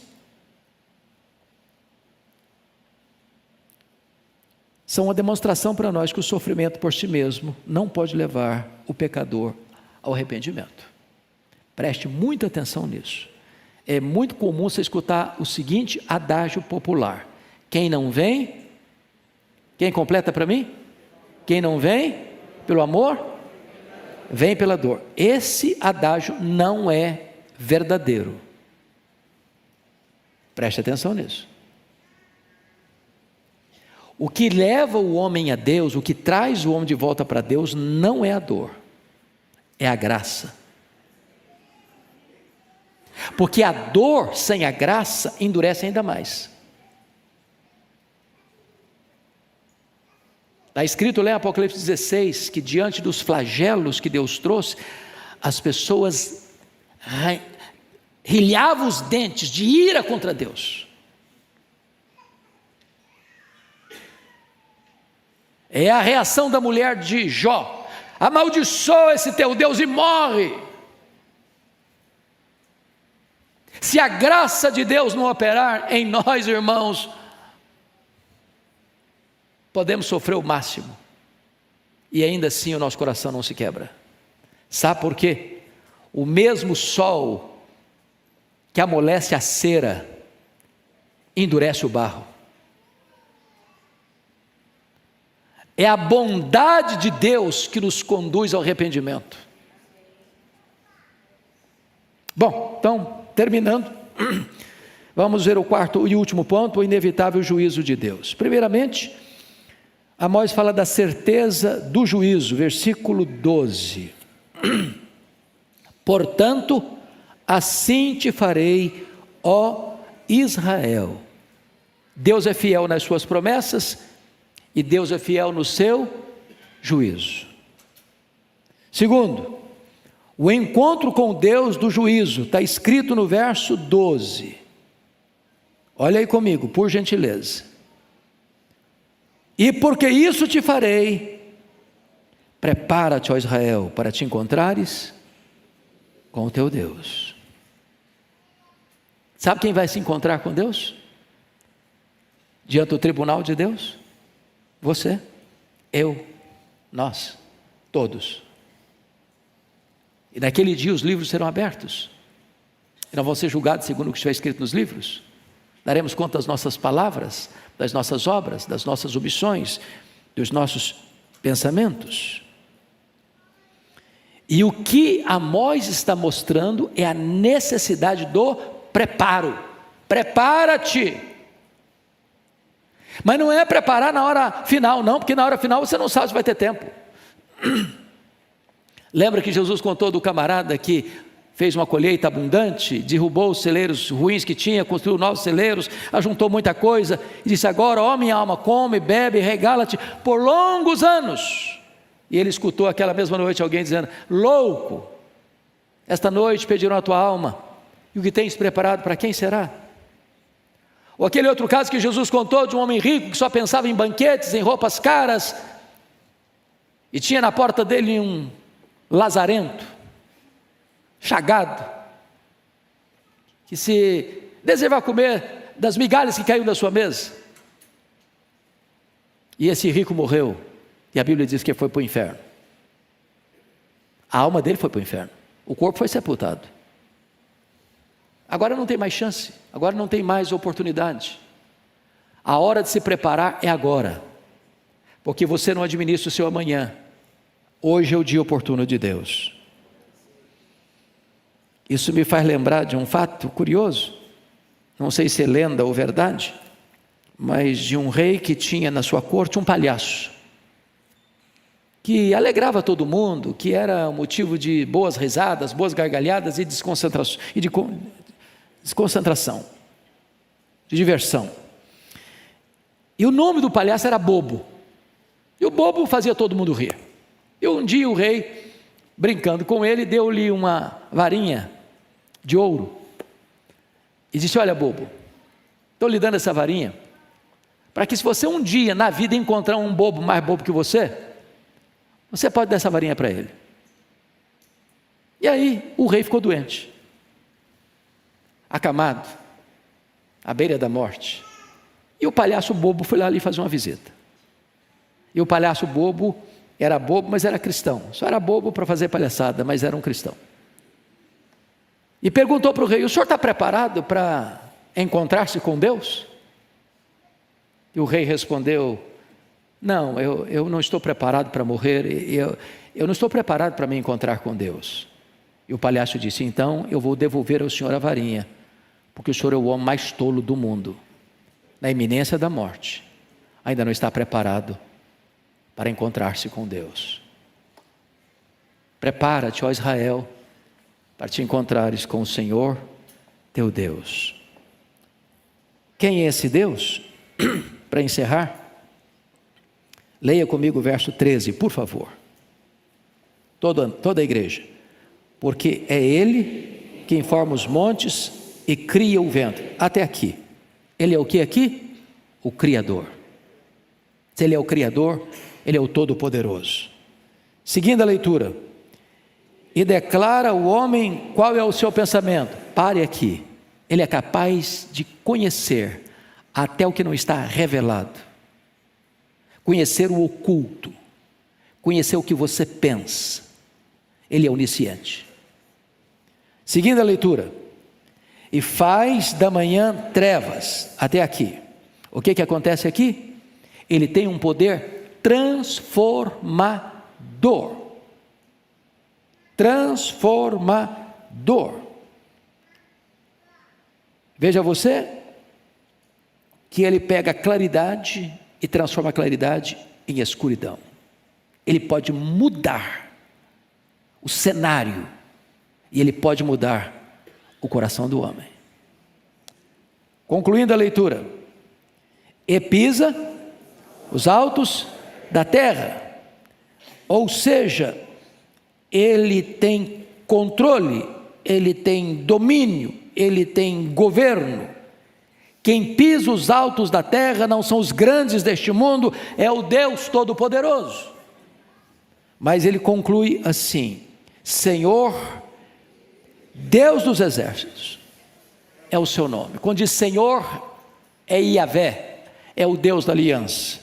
são uma demonstração para nós que o sofrimento por si mesmo não pode levar o pecador ao arrependimento. Preste muita atenção nisso. É muito comum você escutar o seguinte adágio popular: quem não vem, quem completa para mim? Quem não vem pelo amor, vem pela dor. Esse adágio não é verdadeiro. Preste atenção nisso. O que leva o homem a Deus, o que traz o homem de volta para Deus, não é a dor, é a graça. Porque a dor sem a graça endurece ainda mais. Está escrito lá em Apocalipse 16, que diante dos flagelos que Deus trouxe, as pessoas rilhavam os dentes de ira contra Deus. É a reação da mulher de Jó: amaldiçoa esse teu Deus e morre. Se a graça de Deus não operar em nós, irmãos, podemos sofrer o máximo, e ainda assim o nosso coração não se quebra. Sabe por quê? O mesmo sol que amolece a cera, endurece o barro. É a bondade de Deus que nos conduz ao arrependimento. Bom, então, terminando, vamos ver o quarto e último ponto, o inevitável juízo de Deus. Primeiramente, Amós fala da certeza do juízo, versículo 12. Portanto, assim te farei, ó Israel. Deus é fiel nas suas promessas e Deus é fiel no seu juízo. Segundo, o encontro com Deus do juízo, está escrito no verso 12. Olha aí comigo, por gentileza. E porque isso te farei, prepara-te, ó Israel, para te encontrares com o teu Deus. Sabe quem vai se encontrar com Deus? Diante do tribunal de Deus? Você, eu, nós, todos. E naquele dia os livros serão abertos, e não vão ser julgados segundo o que estiver escrito nos livros. Daremos conta das nossas palavras, das nossas obras, das nossas omissões, dos nossos pensamentos. E o que Amós está mostrando é a necessidade do preparo. Prepara-te. Mas não é preparar na hora final, não, porque na hora final você não sabe se vai ter tempo. Lembra que Jesus contou do camarada que fez uma colheita abundante, derrubou os celeiros ruins que tinha, construiu novos celeiros, ajuntou muita coisa, e disse: agora, ó minha alma, come, bebe, regala-te por longos anos. E ele escutou aquela mesma noite alguém dizendo: louco, esta noite pedirão a tua alma, e o que tens preparado para quem será? Ou aquele outro caso que Jesus contou de um homem rico que só pensava em banquetes, em roupas caras, e tinha na porta dele um lazarento, chagado, que se desejava comer das migalhas que caíram da sua mesa. E esse rico morreu, e a Bíblia diz que foi para o inferno. A alma dele foi para o inferno, o corpo foi sepultado. Agora não tem mais chance, agora não tem mais oportunidade. A hora de se preparar é agora, porque você não administra o seu amanhã. Hoje é o dia oportuno de Deus. Isso me faz lembrar de um fato curioso, não sei se é lenda ou verdade, mas de um rei que tinha na sua corte um palhaço, que alegrava todo mundo, que era motivo de boas risadas, boas gargalhadas e desconcentração, de diversão. E o nome do palhaço era Bobo, e o Bobo fazia todo mundo rir. E um dia o rei, brincando com ele, deu-lhe uma varinha de ouro e disse: olha, bobo, estou lhe dando essa varinha, para que se você um dia na vida encontrar um bobo mais bobo que você pode dar essa varinha para ele. E aí o rei ficou doente, acamado, à beira da morte. E o palhaço bobo foi lá ali fazer uma visita. E o palhaço bobo era bobo, mas era cristão. Só era bobo para fazer palhaçada, mas era um cristão. E perguntou para o rei: o senhor está preparado para encontrar-se com Deus? E o rei respondeu: não, eu não estou preparado para morrer, eu não estou preparado para me encontrar com Deus. E o palhaço disse: então eu vou devolver ao senhor a varinha, porque o senhor é o homem mais tolo do mundo, na iminência da morte, ainda não está preparado para encontrar-se com Deus. Prepara-te, ó Israel, para te encontrares com o Senhor teu Deus. Quem é esse Deus? Para encerrar, leia comigo o verso 13, por favor. Toda a igreja. Porque é Ele quem forma os montes e cria o vento. Até aqui. Ele é o que aqui? O Criador. Se Ele é o Criador, Ele é o Todo-Poderoso. Seguindo a leitura. E declara o homem qual é o seu pensamento. Pare aqui. Ele é capaz de conhecer até o que não está revelado. Conhecer o oculto. Conhecer o que você pensa. Ele é onisciente. Seguindo a leitura. E faz da manhã trevas. Até aqui. O que acontece aqui? Ele tem um poder transformador. Transformador. Veja você que ele pega a claridade e transforma a claridade em escuridão. Ele pode mudar o cenário e ele pode mudar o coração do homem. Concluindo a leitura. E pisa os altos da terra, ou seja, ele tem controle, ele tem domínio, ele tem governo. Quem pisa os altos da terra não são os grandes deste mundo, é o Deus Todo-Poderoso. Mas ele conclui assim: Senhor, Deus dos exércitos, é o seu nome. Quando diz Senhor, é Yahvé, é o Deus da aliança.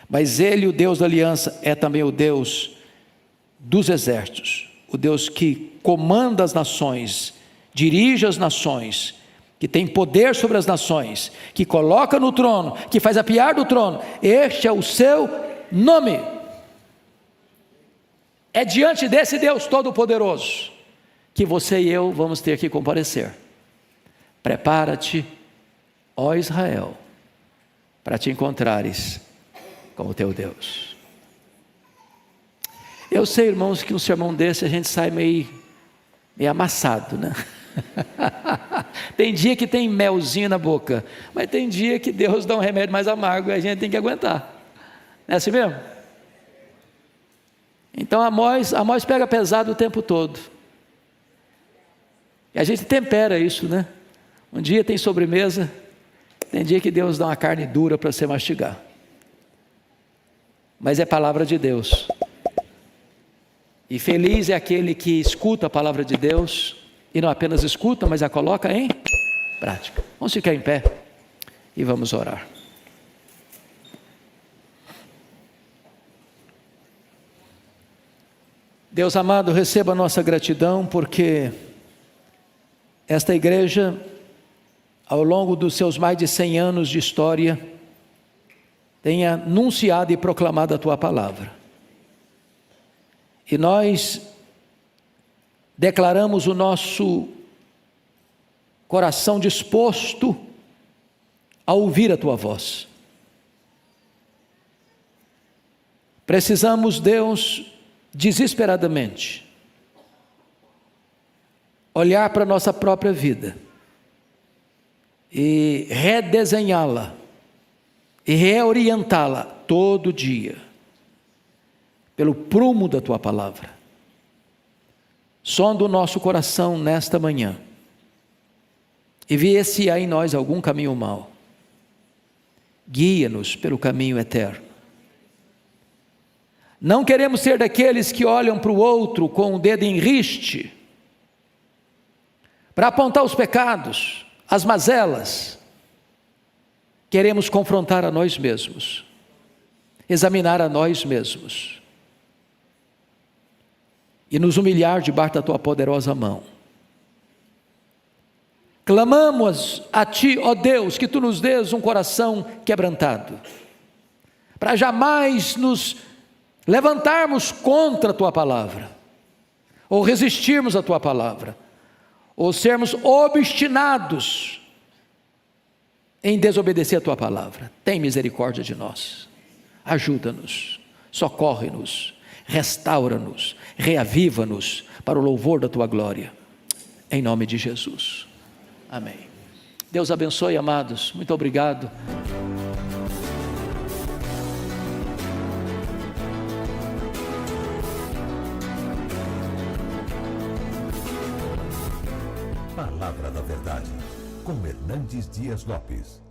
Mas ele, o Deus da aliança, é também o Deus dos exércitos, o Deus que comanda as nações, dirige as nações, que tem poder sobre as nações, que coloca no trono, que faz apiar do trono. Este é o seu nome. É diante desse Deus Todo-Poderoso que você e eu vamos ter que comparecer. Prepara-te, ó Israel, para te encontrares com o teu Deus. Eu sei, irmãos, que um sermão desse a gente sai meio amassado, né? Tem dia que tem melzinho na boca, mas tem dia que Deus dá um remédio mais amargo e a gente tem que aguentar. Não é assim mesmo? Então Amós pega pesado o tempo todo. E a gente tempera isso, né? Um dia tem sobremesa, tem dia que Deus dá uma carne dura para você mastigar. Mas é palavra de Deus. E feliz é aquele que escuta a palavra de Deus, e não apenas escuta, mas a coloca em prática. Vamos ficar em pé e vamos orar. Deus amado, receba a nossa gratidão, porque esta igreja, ao longo dos seus mais de 100 anos de história, tem anunciado e proclamado a Tua palavra. E nós declaramos o nosso coração disposto a ouvir a Tua voz. Precisamos, Deus, desesperadamente, olhar para a nossa própria vida e redesenhá-la e reorientá-la todo dia, pelo prumo da Tua palavra. Sonda o nosso coração nesta manhã e vê se há em nós algum caminho mau. Guia-nos pelo caminho eterno. Não queremos ser daqueles que olham para o outro com o dedo em riste, para apontar os pecados, as mazelas. Queremos confrontar a nós mesmos, examinar a nós mesmos e nos humilhar debaixo da tua poderosa mão. Clamamos a ti, ó Deus, que tu nos dês um coração quebrantado, para jamais nos levantarmos contra a tua palavra, ou resistirmos à tua palavra, ou sermos obstinados em desobedecer a tua palavra. Tem misericórdia de nós, ajuda-nos, socorre-nos, restaura-nos, reaviva-nos para o louvor da tua glória, em nome de Jesus, amém. Deus abençoe, amados, muito obrigado. Palavra da Verdade, com Hernandes Dias Lopes.